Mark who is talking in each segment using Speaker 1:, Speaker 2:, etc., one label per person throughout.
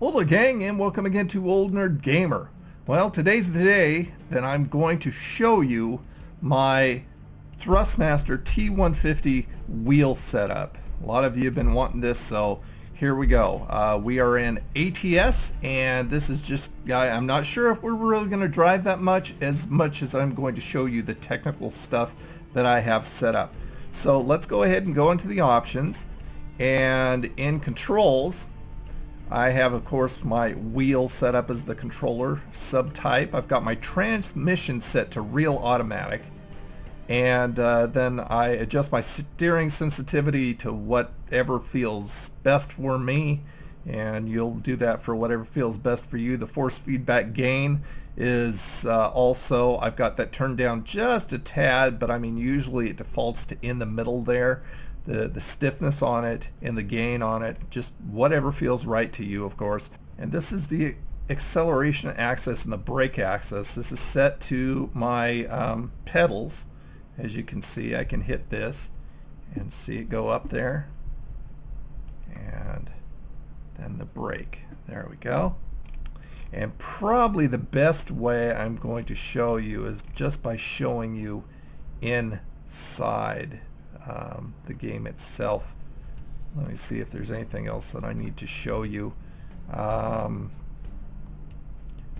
Speaker 1: Hola gang, and welcome again to Old Nerd Gamer. Well, today's the day that I'm going to show you my Thrustmaster T150 wheel setup. A lot of you have been wanting this, so here we go. We are in ATS, and this is just, I'm not sure if we're really going to drive that much as I'm going to show you the technical stuff that I have set up. So let's go ahead and go into the options, and in controls, I have, of course, my wheel set up as the controller subtype. I've got my transmission set to real automatic. And then I adjust my steering sensitivity to whatever feels best for me. And you'll do that for whatever feels best for you. The force feedback gain is also, I've got that turned down just a tad, but I mean, usually it defaults to in the middle there. The stiffness on it and the gain on it, just whatever feels right to you, of course. And this is the acceleration axis and the brake axis. This is set to my pedals. As you can see, I can hit this and see it go up there, and then the brake. There we go. And probably the best way I'm going to show you is just by showing you inside the game itself. Let me see if there's anything else that I need to show you.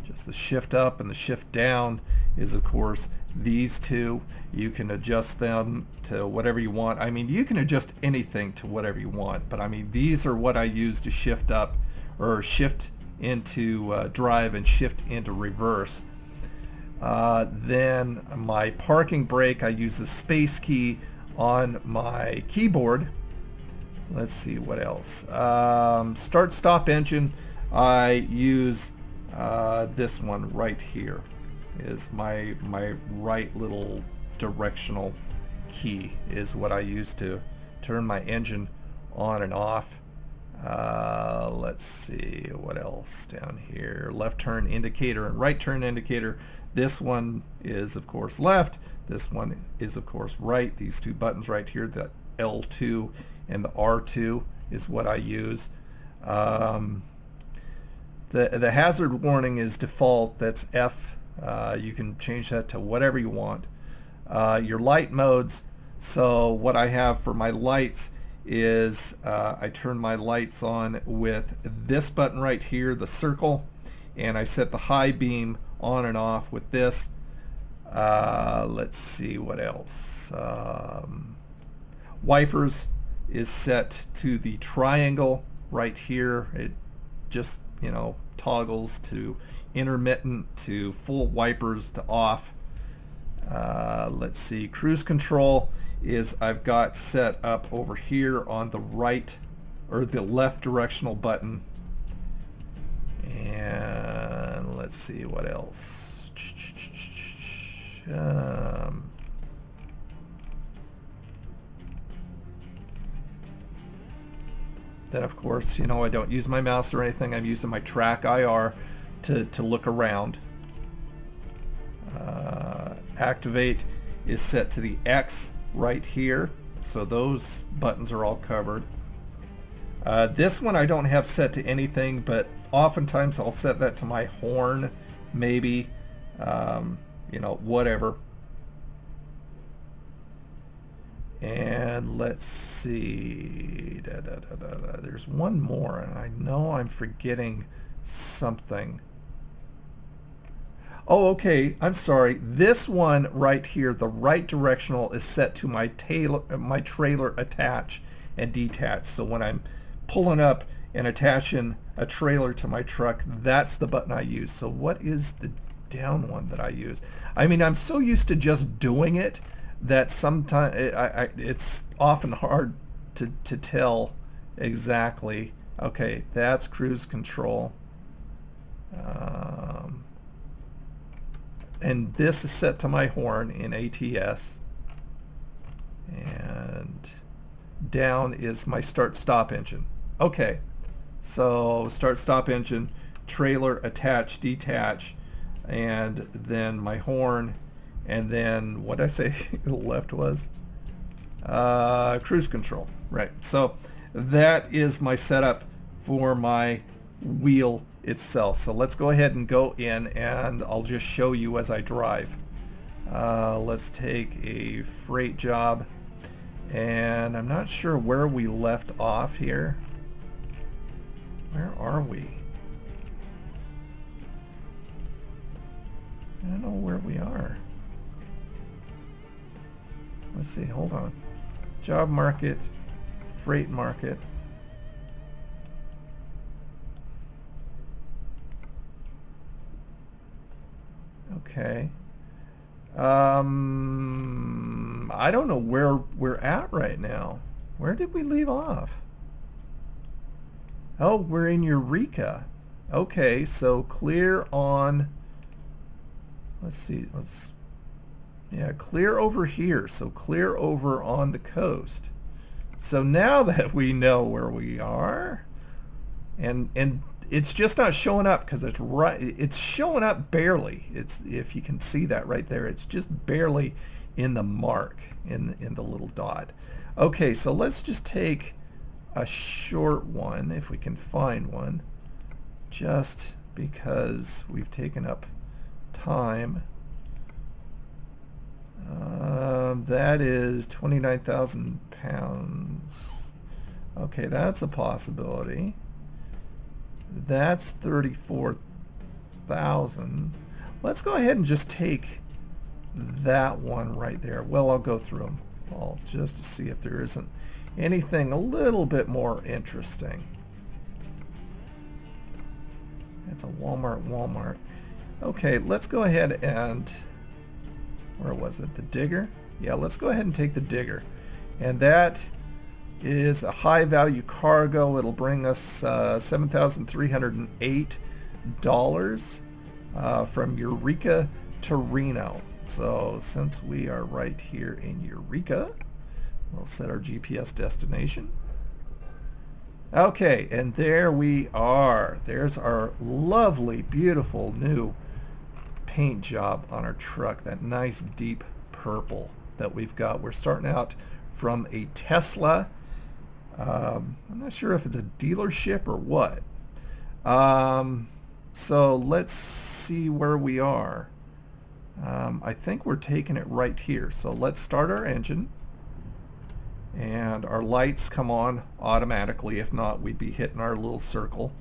Speaker 1: Just the shift up and the shift down is, of course, these two. You can adjust them to whatever you want. I mean, you can adjust anything to whatever you want, but I mean, these are what I use to shift up or shift into drive and shift into reverse. Then my parking brake, I use the space key on my keyboard. Let's see what else. Start stop engine, I use this one right here is my right little directional key is what I use to turn my engine on and off. Let's see what else down here. Left turn indicator and right turn indicator. This one is, of course, left. This one is, of course, right. These two buttons right here, the L2 and the R2 is what I use. The hazard warning is default. That's F. You can change that to whatever you want. Your light modes. So what I have for my lights is I turn my lights on with this button right here, the circle, and I set the high beam on and off with this. Let's see what else. Wipers is set to the triangle right here. It just, toggles to intermittent to full wipers to off. Let's see. Cruise control is I've got set up over here on the right or the left directional button. And let's see what else. Then, of course, I don't use my mouse or anything. I'm using my TrackIR to look around. Activate is set to the X right here. So those buttons are all covered. This one I don't have set to anything, but oftentimes I'll set that to my horn, maybe. Whatever. And let's see. There's one more, and I know I'm forgetting something. Oh, okay. I'm sorry. This one right here, the right directional, is set to my trailer attach and detach. So when I'm pulling up and attaching a trailer to my truck, that's the button I use. So what is the down one that I use? I mean, I'm so used to just doing it that sometimes it's often hard to tell exactly. Okay, that's cruise control. And this is set to my horn in ATS. And down is my start stop engine. Okay, so start stop engine, trailer attach, detach, and then my horn, and then what did I say the left was? Cruise control, right? So that is my setup for my wheel itself. So let's go ahead and go in, and I'll just show you as I drive. Let's take a freight job, and I'm not sure where we left off here. Where are we? I don't know where we are. Let's see, hold on. Job market, freight market. Okay. I don't know where we're at right now. Where did we leave off? Oh, we're in Eureka. Okay, so clear on, let's see, yeah, clear over here. So clear over on the coast. So now that we know where we are, and it's just not showing up because it's right. It's showing up barely. It's, if you can see that right there, it's just barely in the mark, in the little dot. Okay, so let's just take a short one if we can find one, just because we've taken up time. That is 29,000 pounds. Okay, that's a possibility. That's 34,000. Let's go ahead and just take that one right there. Well, I'll go through them all just to see if there isn't anything a little bit more interesting. It's a Walmart. Okay, let's go ahead and, where was it? The digger? Yeah, let's go ahead and take the digger. And that is a high value cargo. It'll bring us $7,308 from Eureka to Reno. So since we are right here in Eureka, we'll set our GPS destination. Okay, and there we are. There's our lovely, beautiful new paint job on our truck, that nice deep purple that we've got. We're starting out from a Tesla. I'm not sure if it's a dealership or what. So let's see where we are. I think we're taking it right here. So let's start our engine, and our lights come on automatically. If not, we'd be hitting our little circle.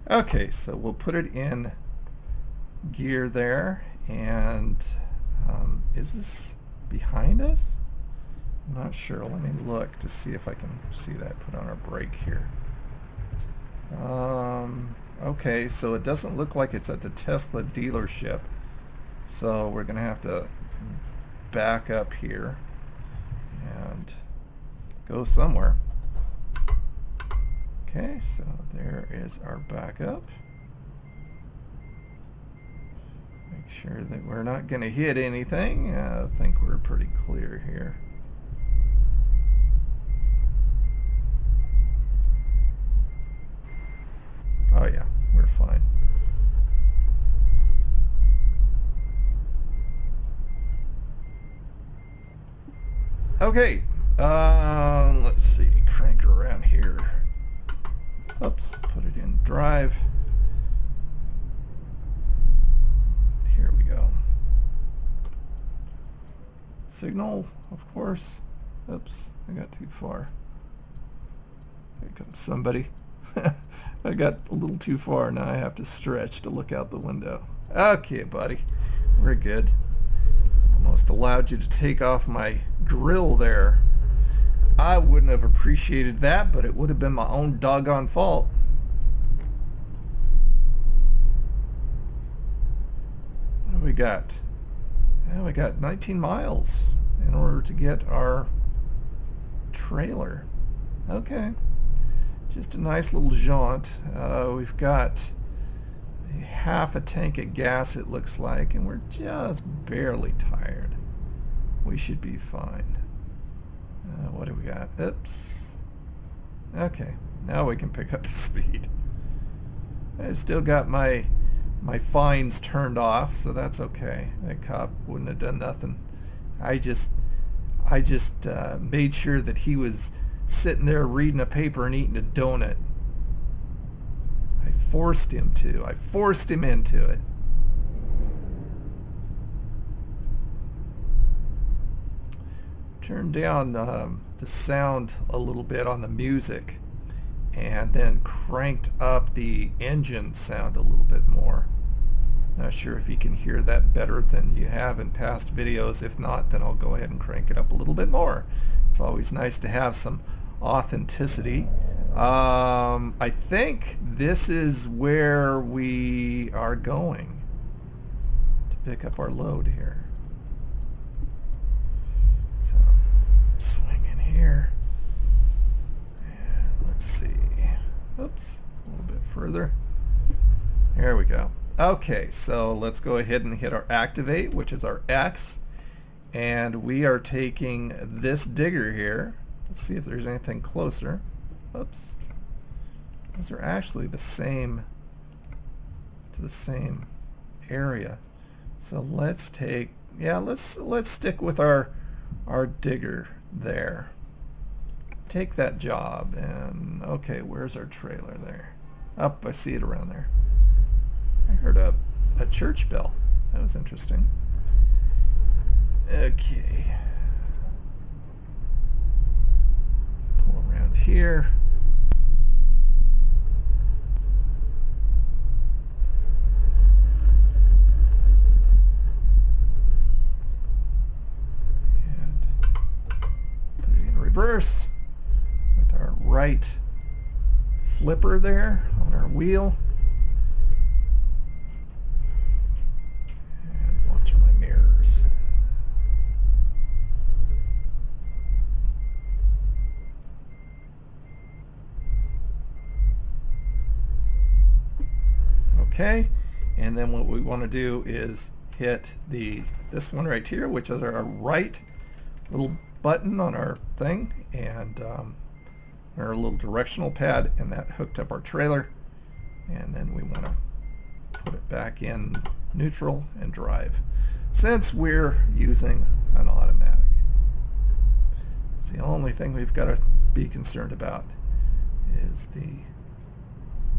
Speaker 1: Okay, so we'll put it in gear there, and is this behind us? I'm not sure. Let me look to see if I can see that. Put on our brake here. Okay, so it doesn't look like it's at the Tesla dealership, so we're gonna have to back up here and go somewhere. Okay, so there is our backup. Make sure that we're not going to hit anything. I think we're pretty clear here. Oh yeah, we're fine. Okay, let's see, crank her around here. Oops, put it in drive. Here we go. Signal, of course. Oops, I got too far. Here comes somebody. I got a little too far. Now I have to stretch to look out the window. Okay, buddy, we're good. Almost allowed you to take off my grill there. I wouldn't have appreciated that, but it would have been my own doggone fault. What do we got? Yeah, we got 19 miles in order to get our trailer. Okay. Just a nice little jaunt. We've got half a tank of gas, it looks like, and we're just barely tired. We should be fine. What do we got? Oops. Okay, now we can pick up the speed. I've still got my fines turned off, so that's okay. That cop wouldn't have done nothing. I just made sure that he was sitting there reading a paper and eating a donut. I forced him to. I forced him into it. Turn down the sound a little bit on the music, and then cranked up the engine sound a little bit more. Not sure if you can hear that better than you have in past videos. If not, then I'll go ahead and crank it up a little bit more. It's always nice to have some authenticity. I think this is where we are going to pick up our load here. So, swing in here. And let's see. Oops, a little bit further. There we go. Okay, so let's go ahead and hit our activate, which is our X. And we are taking this digger here. Let's see if there's anything closer. Oops. Those are actually the same, to the same area. So let's take, yeah, let's stick with our digger there. Take that job, and okay, where's our trailer there? Up, I see it around there. I heard a church bell. That was interesting. Okay. Pull around here. And put it in reverse with our right flipper there on our wheel. And watch my mirrors. Okay, and then what we want to do is hit this one right here, which is our right little button on our thing, and our little directional pad, and that hooked up our trailer. And then we want to put it back in neutral and drive, since we're using an automatic. It's the only thing we've got to be concerned about is the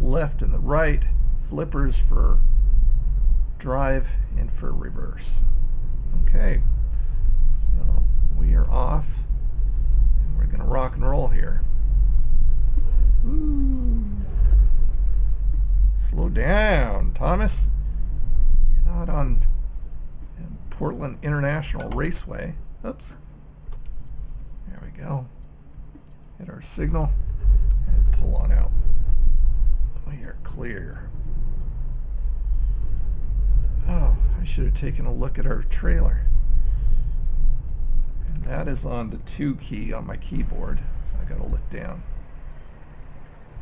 Speaker 1: left and the right flippers for drive and for reverse. Okay, so we are off, and we're going to rock and roll here. Ooh. Slow down, Thomas. You're not on Portland International Raceway. Oops. There we go. Hit our signal and pull on out. We are clear. Oh, I should have taken a look at our trailer. And that is on the 2 key on my keyboard, so I gotta look down.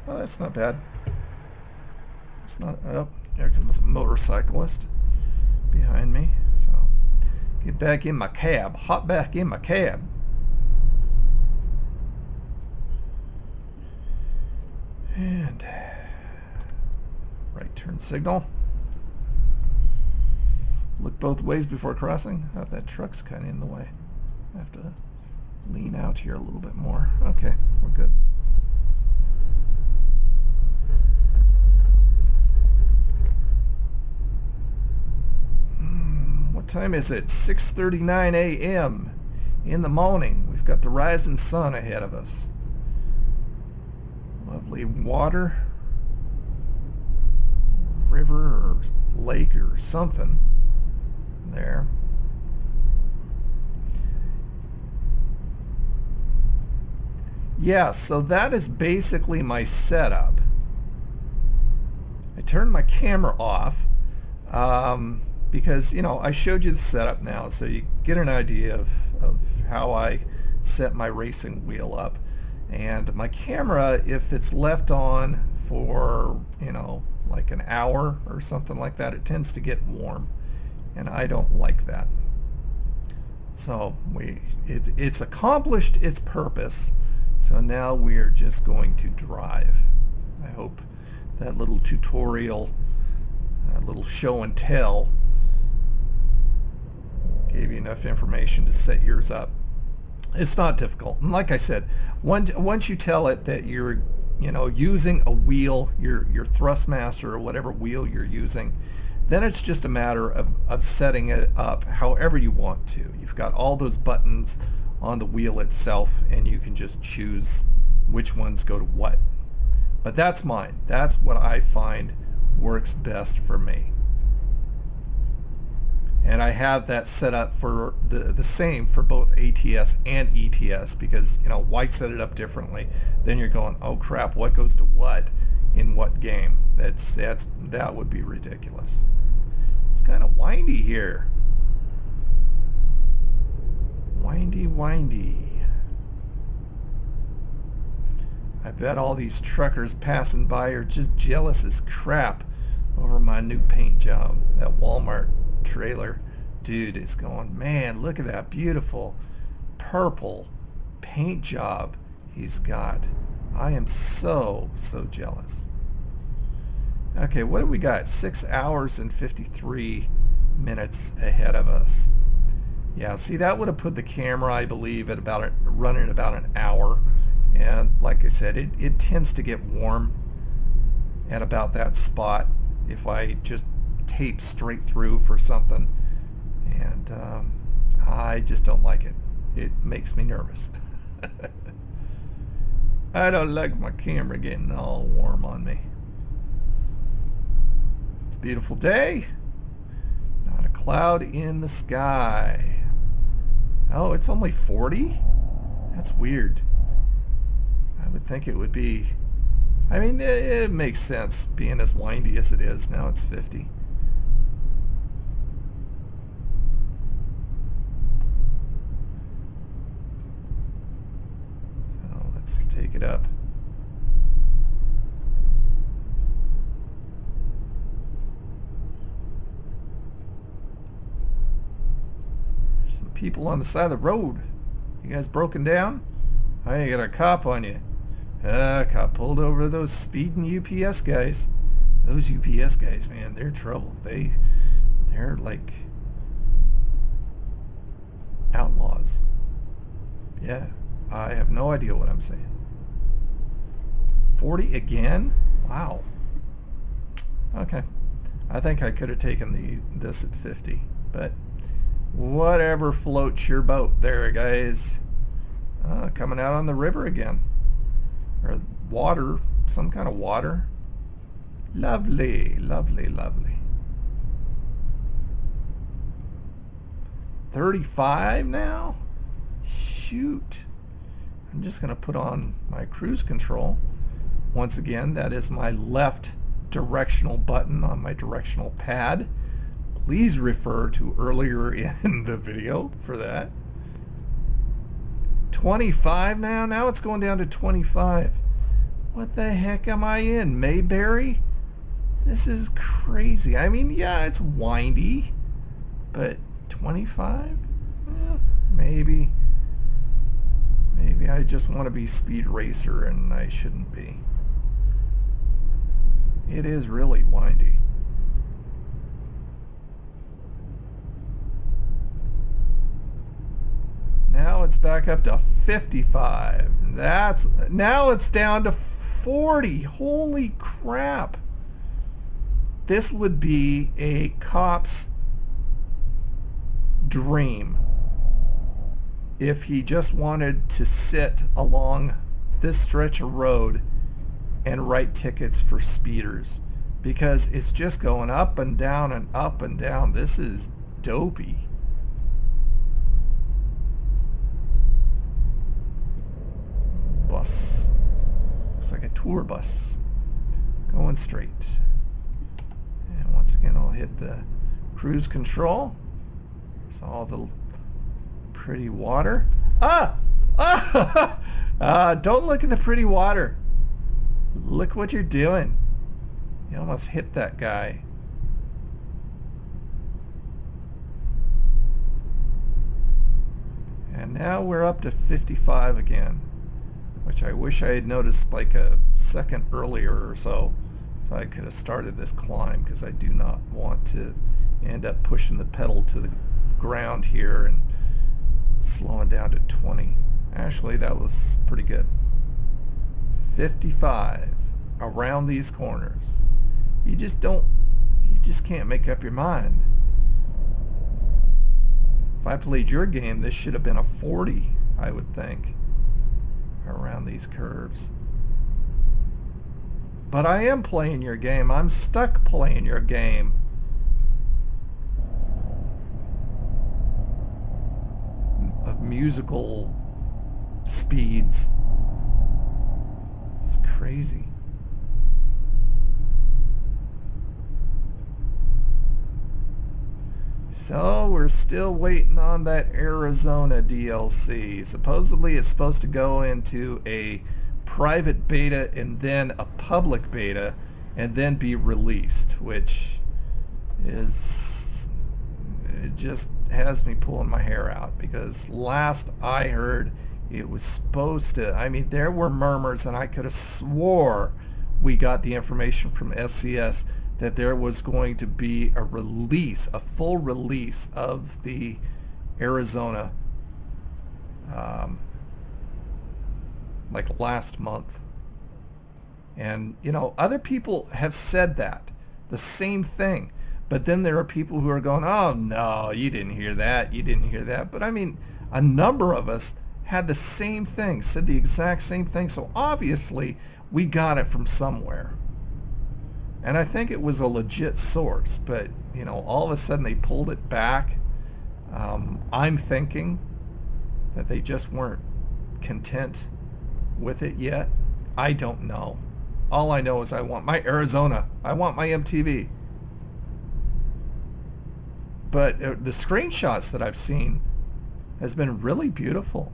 Speaker 1: Oh, that's not bad. It's not, oh, there comes a motorcyclist behind me. So, get back in my cab, hop back in my cab. And right turn signal. Look both ways before crossing. Oh, that truck's kind of in the way. I have to lean out here a little bit more. Okay, we're good. What time is it? 6:39 a.m. in the morning. We've got the rising sun ahead of us. Lovely water, river or lake or something there. Yeah, so that is basically my setup. I turned my camera off because, you know, I showed you the setup now, so you get an idea of how I set my racing wheel up. And my camera, if it's left on for, you know, like an hour or something like that, it tends to get warm, and I don't like that. So it's accomplished its purpose. So now we're just going to drive. I hope that little tutorial, little show and tell, gave you enough information to set yours up. It's not difficult. And like I said, once you tell it that you're you know, using a wheel, your Thrustmaster or whatever wheel you're using, then it's just a matter of setting it up however you want to. You've got all those buttons on the wheel itself, and you can just choose which ones go to what. But that's mine. That's what I find works best for me. And I have that set up for the same for both ATS and ETS, because, you know, why set it up differently? Then you're going, oh crap, what goes to what in what game? That would be ridiculous. It's kind of windy here. Windy. I bet all these truckers passing by are just jealous as crap over my new paint job. That Walmart trailer dude is going, man, look at that beautiful purple paint job he's got. I am so jealous. Okay, what do we got? 6 hours and 53 minutes ahead of us. Yeah, see, that would have put the camera, I believe, at running about an hour. And like I said, it tends to get warm at about that spot if I just tape straight through for something. And I just don't like it. It makes me nervous. I don't like my camera getting all warm on me. It's a beautiful day. Not a cloud in the sky. Oh, it's only 40? That's weird. I would think it would be... I mean, it makes sense being as windy as it is. Now it's 50. So let's take it up. There's some people on the side of the road. You guys broken down? I got a cop on you. Cop pulled over those speeding UPS guys. Those UPS guys, man, they're trouble. They're like outlaws. Yeah, I have no idea what I'm saying. 40 again? Wow. Okay. I think I could have taken this at 50, but whatever floats your boat there, guys. Coming out on the river again. Or water, some kind of water. Lovely, lovely, lovely. 35 now? Shoot. I'm just going to put on my cruise control. Once again, that is my left directional button on my directional pad. Please refer to earlier in the video for that. 25 now? Now it's going down to 25. What the heck am I in? Mayberry? This is crazy. I mean, yeah, it's windy, but 25? Maybe. Maybe I just want to be Speed Racer and I shouldn't be. It is really windy. Now it's back up to 55. Now it's down to 40. Holy crap. This would be a cop's dream if he just wanted to sit along this stretch of road and write tickets for speeders, because it's just going up and down and up and down. This is dopey. Bus. Looks like a tour bus going straight. And once again, I'll hit the cruise control. There's all the pretty water. Don't look at the pretty water. Look what you're doing. You almost hit that guy. And now we're up to 55 again, which I wish I had noticed like a second earlier or so I could have started this climb, because I do not want to end up pushing the pedal to the ground here and slowing down to 20. Actually, that was pretty good. 55 around these corners. You just can't make up your mind. If I played your game, this should have been a 40, I would think, around these curves. But I am playing your game. I'm stuck playing your game. Of musical speeds. It's crazy. So we're still waiting on that Arizona DLC. Supposedly it's supposed to go into a private beta and then a public beta and then be released, which is, it just has me pulling my hair out, because last I heard it was supposed to, I mean, there were murmurs, and I could have swore we got the information from SCS that there was going to be a release, a full release of the Arizona, like last month. And, you know, other people have said that, the same thing. But then there are people who are going, oh, no, you didn't hear that, you didn't hear that. But I mean, a number of us had the same thing, said the exact same thing. So obviously, we got it from somewhere. And I think it was a legit source. But, you know, all of a sudden they pulled it back. I'm thinking that they just weren't content with it yet. I don't know. All I know is I want my Arizona. I want my MTV. But the screenshots that I've seen has been really beautiful.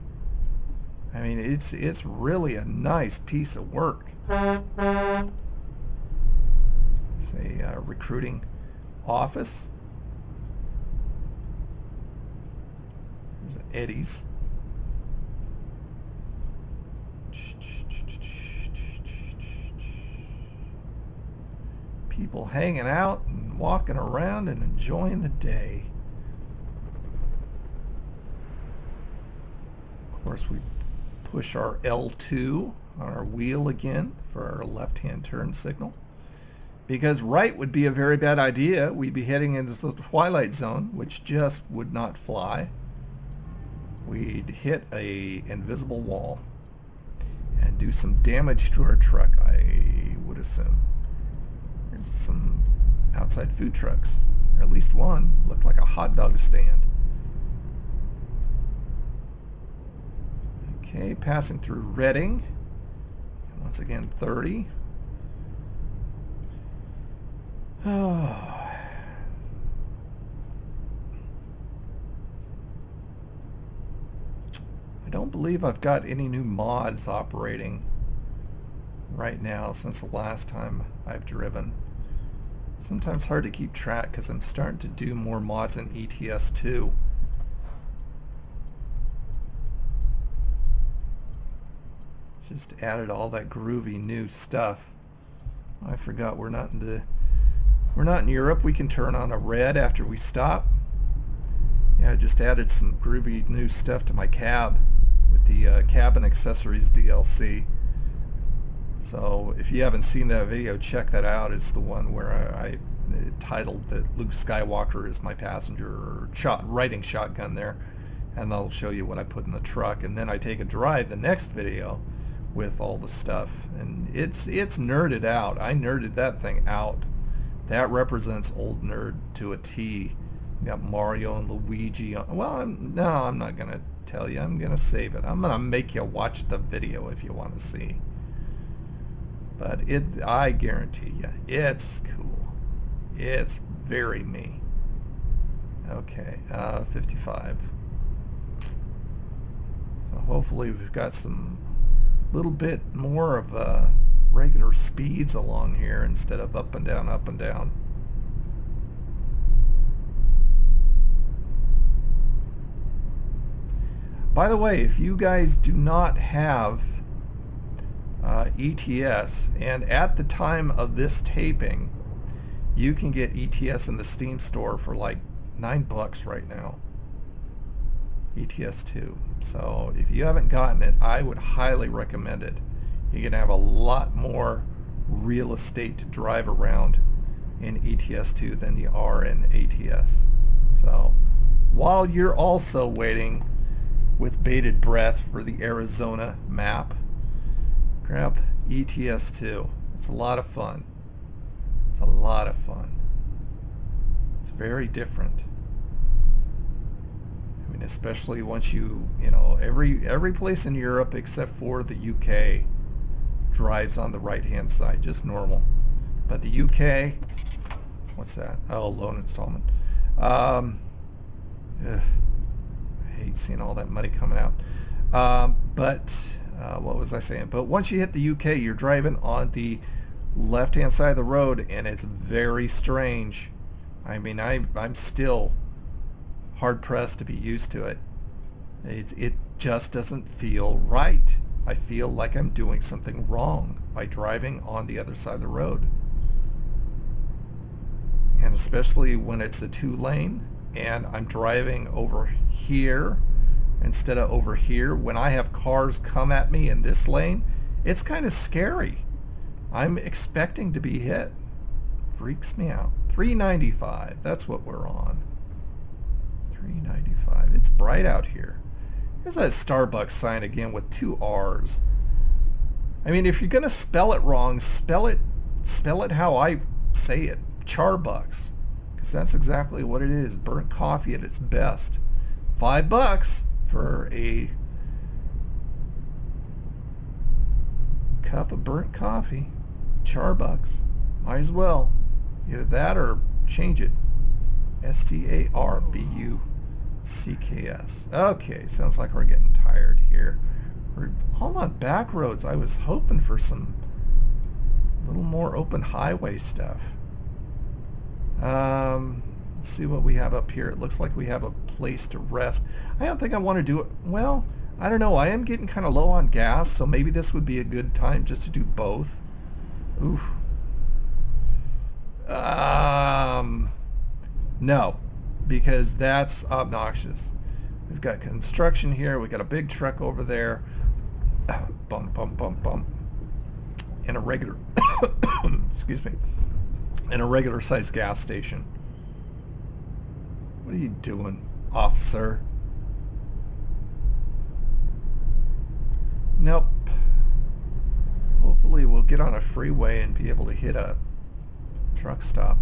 Speaker 1: I mean, it's really a nice piece of work. There's a recruiting office. There's Eddie's. People hanging out and walking around and enjoying the day. Of course, we push our L2 on our wheel again for our left-hand turn signal. Because right would be a very bad idea. We'd be heading into the twilight zone, which just would not fly. We'd hit a invisible wall and do some damage to our truck, I would assume. There's some outside food trucks, or at least one looked like a hot dog stand. Okay, passing through Redding. Once again, 30. Oh. I don't believe I've got any new mods operating right now since the last time I've driven. Sometimes hard to keep track because I'm starting to do more mods in ETS2. Just added all that groovy new stuff. I forgot we're not in Europe. We can turn on a red after we stop. Yeah, I just added some groovy new stuff to my cab with the cabin accessories DLC. So if you haven't seen that video, check that out. It's the one where I titled that Luke Skywalker is my passenger, or riding shotgun there, and I'll show you what I put in the truck. And then I take a drive, the next video, with all the stuff, and it's nerded out. I nerded that thing out. That represents old nerd to a T. We got Mario and Luigi on. Well, I'm not gonna tell you. I'm gonna save it. I'm gonna make you watch the video if you want to see. But I guarantee you, it's cool. It's very me. Okay, 55. So hopefully we've got some little bit more of regular speeds along here instead of up and down, up and down. By the way, if you guys do not have ETS, and at the time of this taping, you can get ETS in the Steam store for like $9 right now. ETS 2. So if you haven't gotten it, I would highly recommend it. you're going to have a lot more real estate to drive around in ETS2 than you are in ATS. So while you're also waiting with bated breath for the Arizona map, grab ETS2. It's a lot of fun. It's a lot of fun. It's very different. I mean, especially once you know, every place in Europe except for the UK drives on the right-hand side, just normal. But the UK, what's that? Oh, loan installment. I hate seeing all that money coming out. What was I saying? But once you hit the UK, you're driving on the left-hand side of the road, and it's very strange. I mean, I'm still hard-pressed to be used to it. It just doesn't feel right. I feel like I'm doing something wrong by driving on the other side of the road. And especially when it's a 2-lane and I'm driving over here instead of over here. When I have cars come at me in this lane, it's kind of scary. I'm expecting to be hit. Freaks me out. 395, that's what we're on. 395. It's bright out here. Here's that Starbucks sign again with 2 R's. I mean, if you're gonna spell it wrong, spell it how I say it. Charbucks. Because that's exactly what it is. Burnt coffee at its best. $5 for a cup of burnt coffee. Charbucks. Might as well. Either that or change it. STARBUCKS. Okay, sounds like we're getting tired here. We're all on back roads. I was hoping for some little more open highway stuff. Let's see what we have up here. It looks like we have a place to rest. I don't think I want to do it. Well, I don't know. I am getting kind of low on gas, so maybe this would be a good time just to do both. Oof. No, because that's obnoxious. We've got construction here. We've got a big truck over there. Bump, bump, bump, bump. And a regular, excuse me, and a regular sized gas station. What are you doing, officer? Nope. Hopefully we'll get on a freeway and be able to hit a truck stop.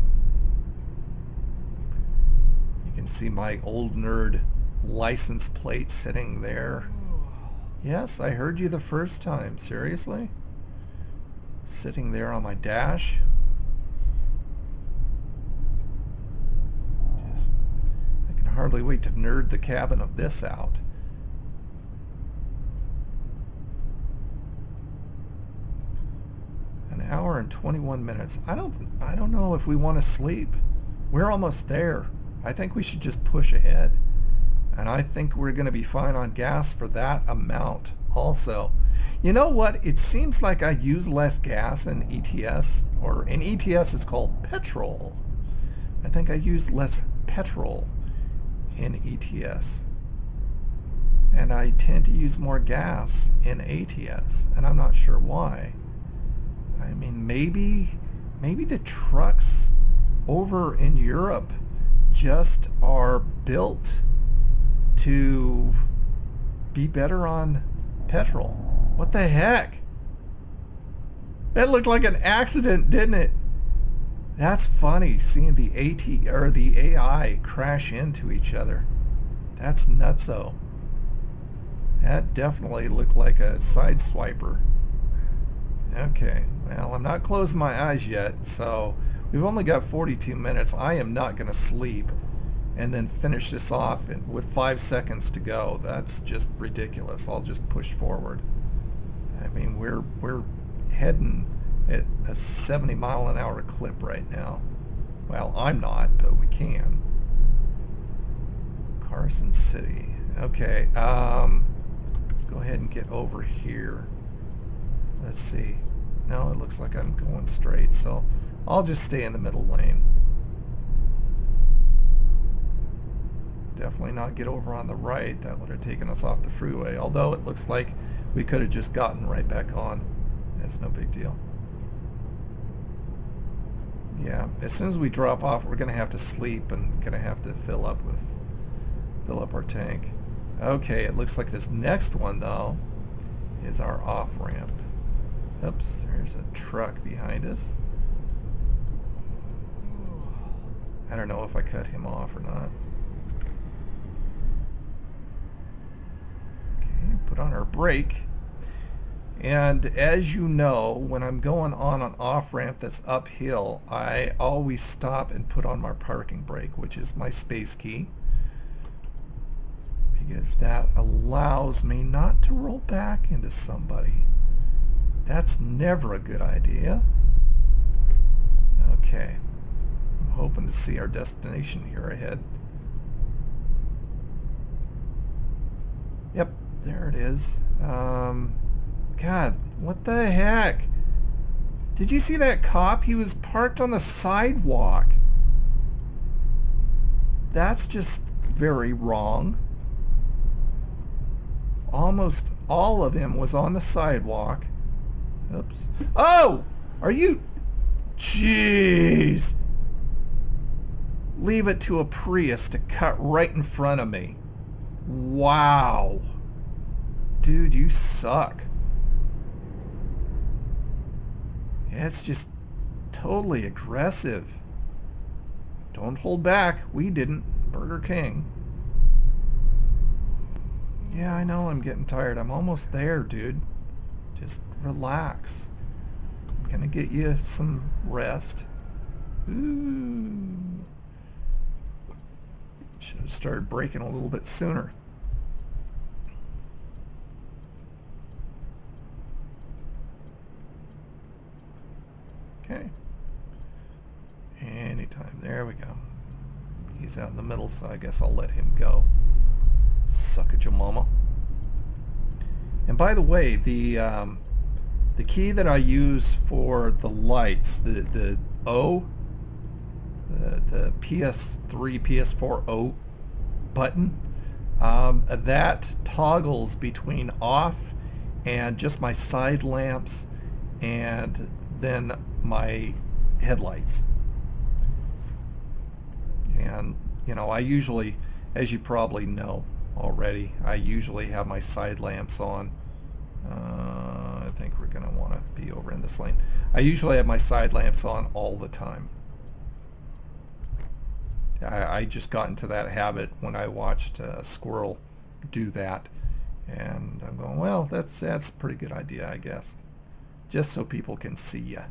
Speaker 1: You can see my old nerd license plate sitting there. Yes, I heard you the first time. Seriously? Sitting there on my dash. I can hardly wait to nerd the cabin of this out. An hour and 21 minutes. I don't know if we want to sleep. We're almost there. I think we should just push ahead. And I think we're going to be fine on gas for that amount also. You know what? It seems like I use less gas in ETS, or in ETS it's called petrol. I think I use less petrol in ETS. And I tend to use more gas in ATS, and I'm not sure why. I mean, maybe the trucks over in Europe just are built to be better on petrol. What the heck? That looked like an accident, didn't it? That's funny, seeing the the AI crash into each other. That's nutso. That definitely looked like a side swiper. Okay, well, I'm not closing my eyes yet, so we've only got 42 minutes. I am not going to sleep and then finish this off with 5 seconds to go. That's just ridiculous. I'll just push forward. I mean, we're heading at a 70-mile-an-hour clip right now. Well, I'm not, but we can. Carson City. Okay, let's go ahead and get over here. Let's see. No, it looks like I'm going straight, so I'll just stay in the middle lane. Definitely not get over on the right. That would have taken us off the freeway, although it looks like we could have just gotten right back on. That's no big deal. Yeah, as soon as we drop off, we're gonna have to sleep and gonna have to fill up our tank. Okay, it looks like this next one though is our off ramp. Oops, there's a truck behind us. I don't know if I cut him off or not. Okay, put on our brake. And as you know, when I'm going on an off-ramp that's uphill, I always stop and put on my parking brake, which is my space key, because that allows me not to roll back into somebody. That's never a good idea. Okay, I'm hoping to see our destination here ahead. Yep, there it is. God, what the heck? Did you see that cop? He was parked on the sidewalk. That's just very wrong. Almost all of him was on the sidewalk. Oops. Oh! Are you... Jeez! Leave it to a Prius to cut right in front of me. Wow. Dude, you suck. It's just totally aggressive. Don't hold back. We didn't. Burger King. Yeah, I know I'm getting tired. I'm almost there, dude. Just relax. I'm gonna get you some rest. Ooh. Should have started braking a little bit sooner. Okay. Anytime. There we go. He's out in the middle, so I guess I'll let him go. Suck at your mama. And by the way, the key that I use for the lights, the O, the PS3, PS4 O button, that toggles between off and just my side lamps and then my headlights. And you know, I usually, as you probably know already, I usually have my side lamps on. I think we're gonna want to be over in this lane. I usually have my side lamps on all the time. I just got into that habit when I watched a squirrel do that, and I'm going, well, that's a pretty good idea, I guess, just so people can see you.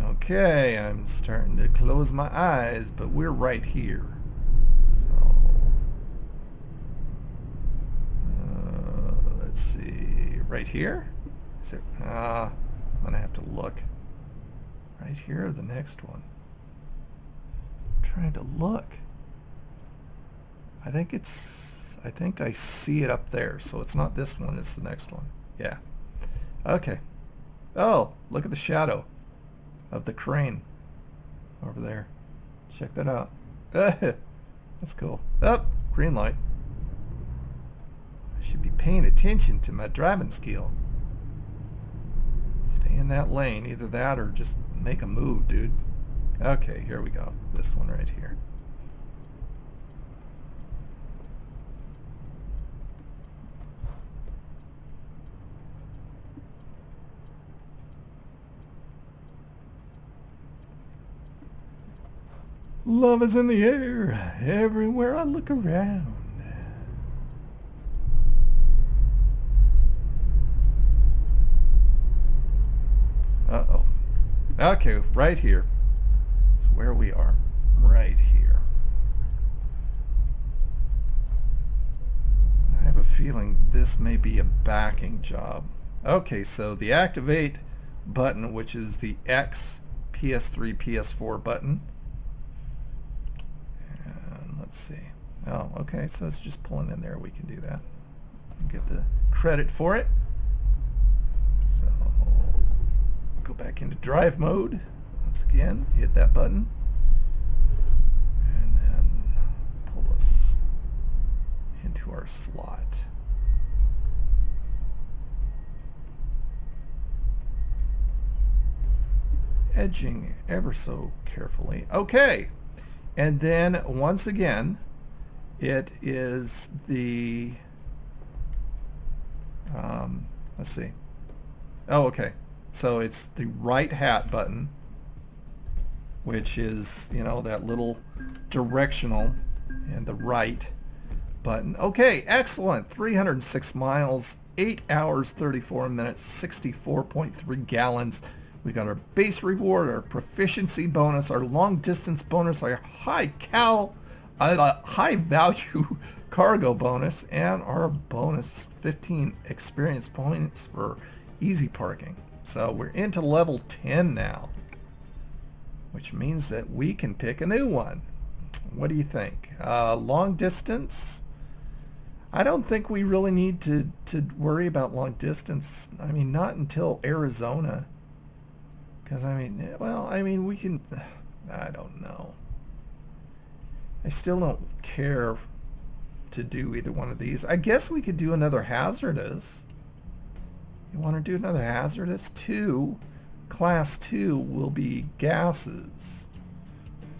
Speaker 1: Okay, I'm starting to close my eyes, but we're right here. So, let's see, right here? Is it? I'm gonna have to look. Right here or the next one? I'm trying to look. I think I see it up there, so it's not this one, it's the next one. Yeah. Okay. Oh, look at the shadow of the crane over there. Check that out. That's cool. Oh, green light. I should be paying attention to my driving skill. Stay in that lane. Either that or just make a move, dude. Okay, here we go. This one right here. Love is in the air, everywhere I look around. Uh-oh. Okay, right here is where we are. Right here. I have a feeling this may be a backing job. Okay, so the activate button, which is the X PS3, PS4 button. Let's see. Oh, okay, so it's just pulling in there. We can do that. Get the credit for it. So go back into drive mode. Once again, hit that button. And then pull us into our slot. edging ever so carefully. Okay, and then once again, it is the, let's see. Oh, okay. So it's the right hat button, which is, you know, that little directional, and the right button. Okay, excellent. 306 miles, 8 hours, 34 minutes, 64.3 gallons. We got our base reward, our proficiency bonus, our long distance bonus, our high value cargo bonus, and our bonus 15 experience points for easy parking. So we're into level 10 now, which means that we can pick a new one. What do you think? Long distance? I don't think we really need to worry about long distance. I mean, not until Arizona. Because, I mean, well, I mean, we can, I don't know. I still don't care to do either one of these. I guess we could do another hazardous. You want to do another hazardous? 2. Class 2 will be gases.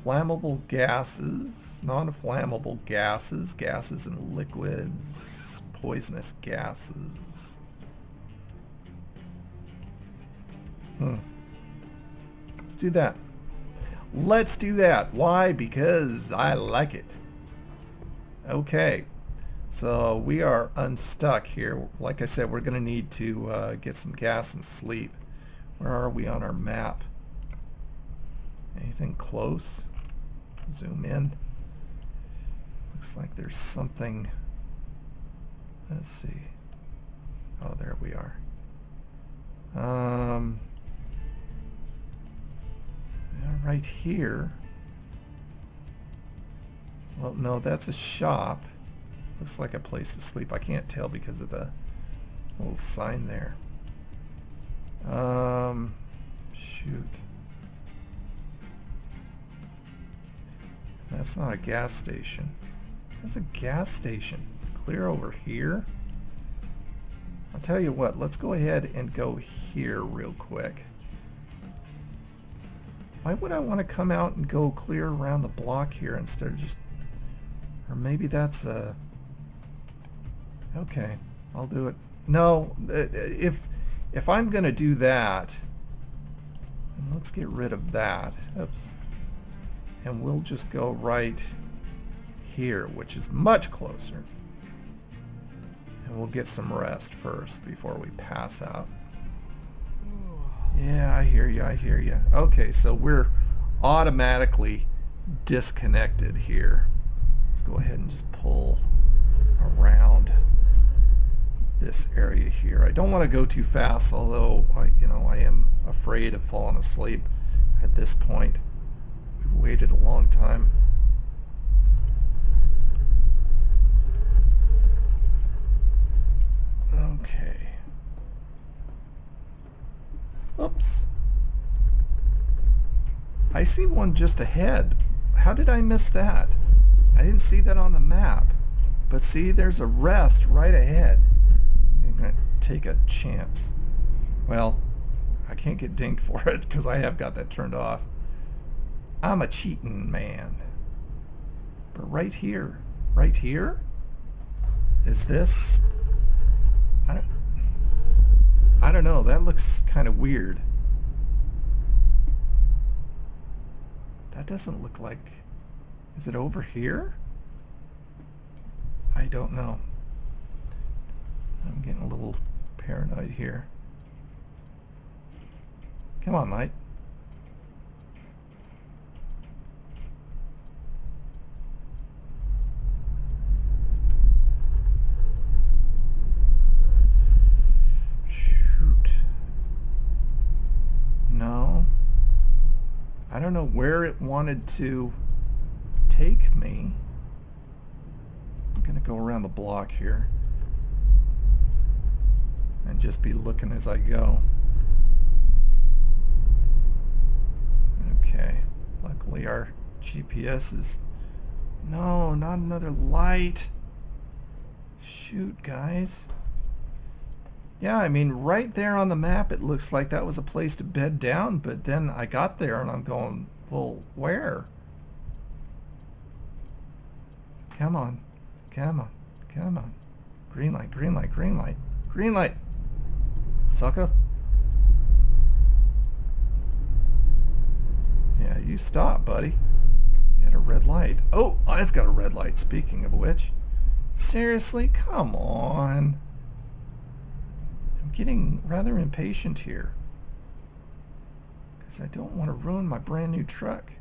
Speaker 1: Flammable gases, non-flammable gases, gases and liquids, poisonous gases. Let's do that. Let's do that. Why? Because I like it. Okay. So we are unstuck here. Like I said, we're going to need to get some gas and sleep. Where are we on our map? Anything close? Zoom in. Looks like there's something. Let's see. Oh, there we are. Yeah, right here. Well, no, that's a shop. Looks like a place to sleep. I can't tell because of the little sign there. Shoot. That's not a gas station. There's a gas station clear over here. I'll tell you what, let's go ahead and go here real quick. Why would I want to come out and go clear around the block here instead of just, or maybe that's a, okay, I'll do it. No, if I'm going to do that, let's get rid of that. Oops. And we'll just go right here, which is much closer. And we'll get some rest first before we pass out. Yeah, I hear you, I hear you. Okay, so we're automatically disconnected here. Let's go ahead and just pull around this area here. I don't want to go too fast, although I am afraid of falling asleep at this point. We've waited a long time. Okay. Oops. I see one just ahead. How did I miss that? I didn't see that on the map. But see, there's a rest right ahead. I'm going to take a chance. Well, I can't get dinged for it because I have got that turned off. I'm a cheating man. But right here, is this? I don't know. That looks kind of weird. That doesn't look like. Is it over here? I don't know. I'm getting a little paranoid here. Come on, light. No. I don't know where it wanted to take me. I'm going to go around the block here and just be looking as I go. Okay. Luckily our GPS is... No, not another light. Shoot, guys. Yeah, I mean, right there on the map, it looks like that was a place to bed down, but then I got there and I'm going, well, where? Come on, come on, come on. Green light, green light, green light, green light. Sucker. Yeah, you stop, buddy. You had a red light. Oh, I've got a red light, speaking of which. Seriously? Come on. I'm getting rather impatient here, because I don't want to ruin my brand new truck.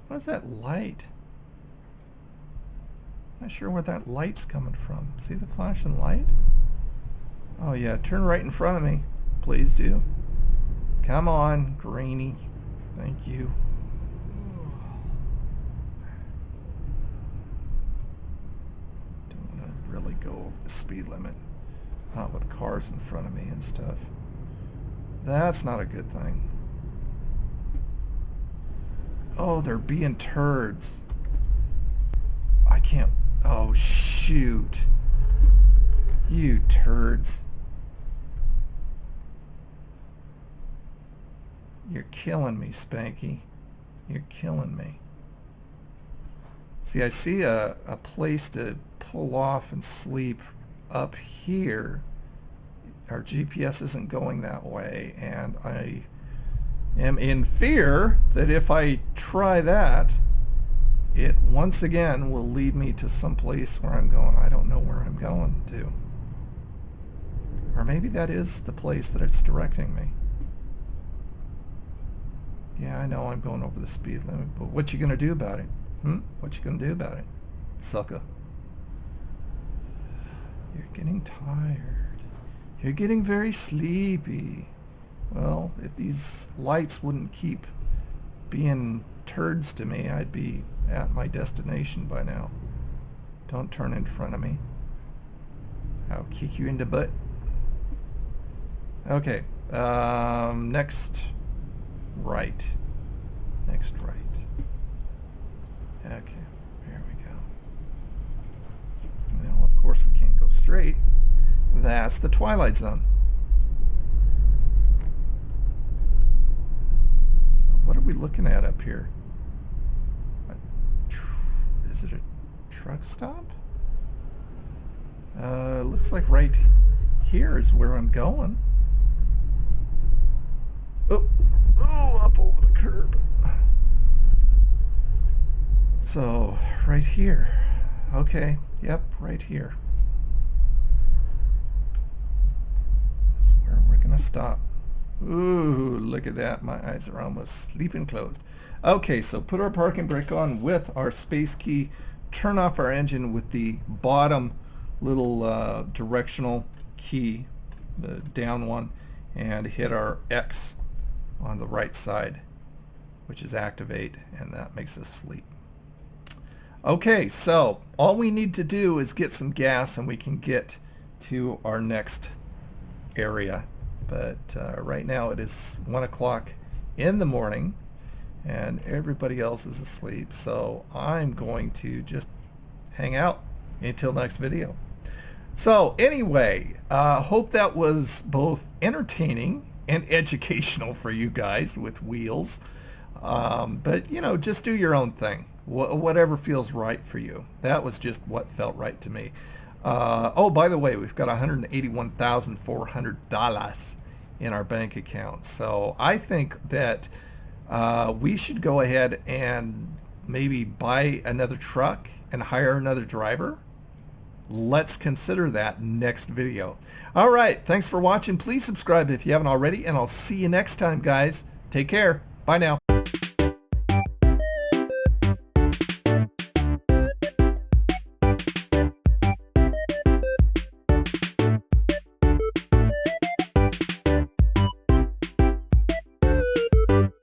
Speaker 1: What's that light? Not sure where that light's coming from. See the flashing light? Oh yeah, turn right in front of me. Please do. Come on, Greenie. Thank you. Don't want to really go over the speed limit. Not with cars in front of me and stuff. That's not a good thing. Oh, they're being turds. I can't. Oh, shoot. You turds. You're killing me, Spanky. You're killing me. See, I see a place to pull off and sleep up here. Our GPS isn't going that way, and I am in fear that if I try that, it once again will lead me to some place where I'm going. I don't know where I'm going to. Or maybe that is the place that it's directing me. Yeah, I know I'm going over the speed limit, but what you gonna do about it? What you gonna do about it, sucker? You're getting tired. You're getting very sleepy. Well, if these lights wouldn't keep being turds to me, I'd be at my destination by now. Don't turn in front of me. I'll kick you in the butt. Okay, next right. Next right. Okay, there we go. Now, of course, we can't go straight. That's the Twilight Zone. So what are we looking at up here? Is it a truck stop? Looks like right here is where I'm going. Oh, up over the curb. So, right here. Okay, yep, right here. That's where we're gonna stop. Ooh, look at that. My eyes are almost sleeping closed. Okay, so put our parking brake on with our space key. Turn off our engine with the bottom little directional key, the down one, and hit our X on the right side, which is activate, and that makes us sleep. Okay, so all we need to do is get some gas and we can get to our next area. But right now it is 1 o'clock in the morning and everybody else is asleep, so I'm going to just hang out until next video. So anyway, hope that was both entertaining and educational for you guys with wheels. But you know, just do your own thing. Whatever feels right for you. That was just what felt right to me. Oh, by the way, we've got $181,400 in our bank account. So I think that we should go ahead and maybe buy another truck and hire another driver. Let's consider that next video. All right, thanks for watching. Please subscribe if you haven't already, and I'll see you next time, guys. Take care. Bye now.